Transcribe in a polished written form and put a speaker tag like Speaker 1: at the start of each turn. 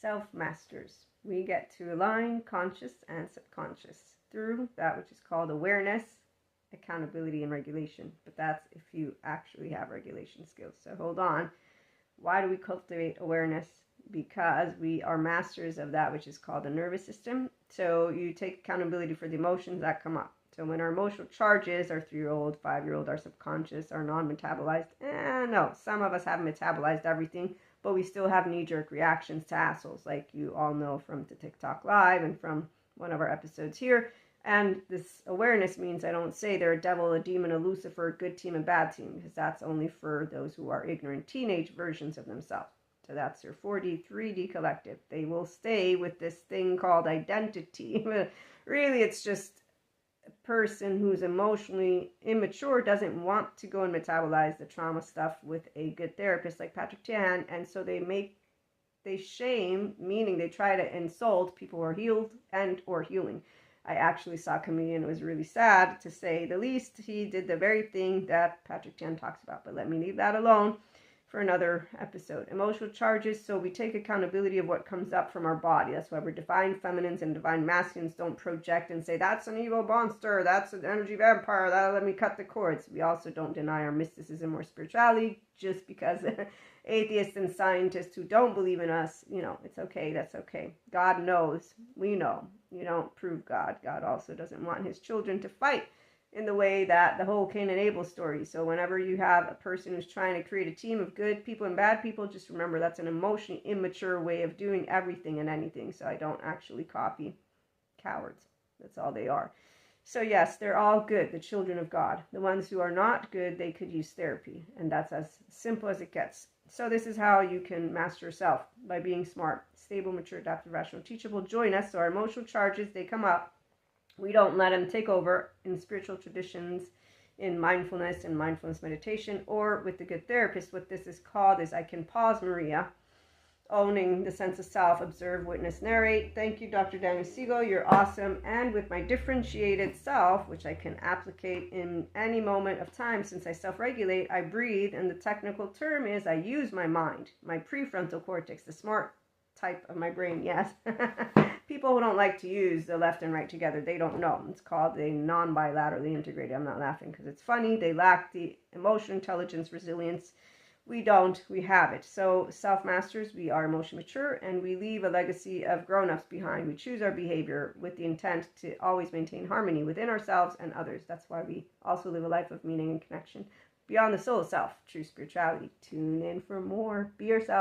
Speaker 1: Self-masters. We get to align conscious and subconscious through that which is called awareness, accountability, and regulation. But that's if you actually have regulation skills. So hold on. Why do we cultivate awareness? Because we are masters of that which is called the nervous system. So you take accountability for the emotions that come up. So when our emotional charges, our 3-year-old, 5-year-old, our subconscious, are non-metabolized, no, some of us haven't metabolized everything, but we still have knee-jerk reactions to assholes, like you all know from the TikTok Live and from one of our episodes here. And this awareness means I don't say they're a devil, a demon, a Lucifer, a good team, and bad team, because that's only for those who are ignorant teenage versions of themselves. So that's your 4D, 3D collective. They will stay with this thing called identity. Really, it's just a person who's emotionally immature doesn't want to go and metabolize the trauma stuff with a good therapist like Patrick Chan, and so they shame, meaning they try to insult people who are healed and or healing. I actually saw a comedian, it was really sad to say the least. He did the very thing that Patrick Chan talks about, but let me leave that alone for another episode. Emotional charges, so we take accountability of what comes up from our body. That's why we're divine feminines and divine masculines don't project and say, that's an evil monster, that's an energy vampire, that'll let me cut the cords. We also don't deny our mysticism or spirituality just because atheists and scientists who don't believe in us, it's okay, that's okay. God knows, we know. You don't prove God. God also doesn't want his children to fight in the way that the whole Cain and Abel story. So whenever you have a person who's trying to create a team of good people and bad people, just remember that's an emotionally immature way of doing everything and anything. So I don't actually copy cowards. That's all they are. So yes, they're all good, the children of God. The ones who are not good, they could use therapy. And that's as simple as it gets. So this is how you can master yourself, by being smart, stable, mature, adaptive, rational, teachable. Join us. So our emotional charges, they come up. We don't let them take over in spiritual traditions, in mindfulness and mindfulness meditation, or with the good therapist. What this is called is I can pause, Maria, owning the sense of self, observe, witness, narrate. Thank you, Dr. Daniel Siegel. You're awesome. And with my differentiated self, which I can applicate in any moment of time since I self-regulate, I breathe. And the technical term is I use my mind, my prefrontal cortex, the smart type of my brain, yes. People who don't like to use the left and right together, they don't know. It's called a non-bilaterally integrated. I'm not laughing because it's funny. They lack the emotional intelligence, resilience. We don't, we have it. So self-masters, we are emotionally mature, and we leave a legacy of grown-ups behind. We choose our behavior with the intent to always maintain harmony within ourselves and others. That's why we also live a life of meaning and connection beyond the soul self, true spirituality. Tune in for more. Be yourself.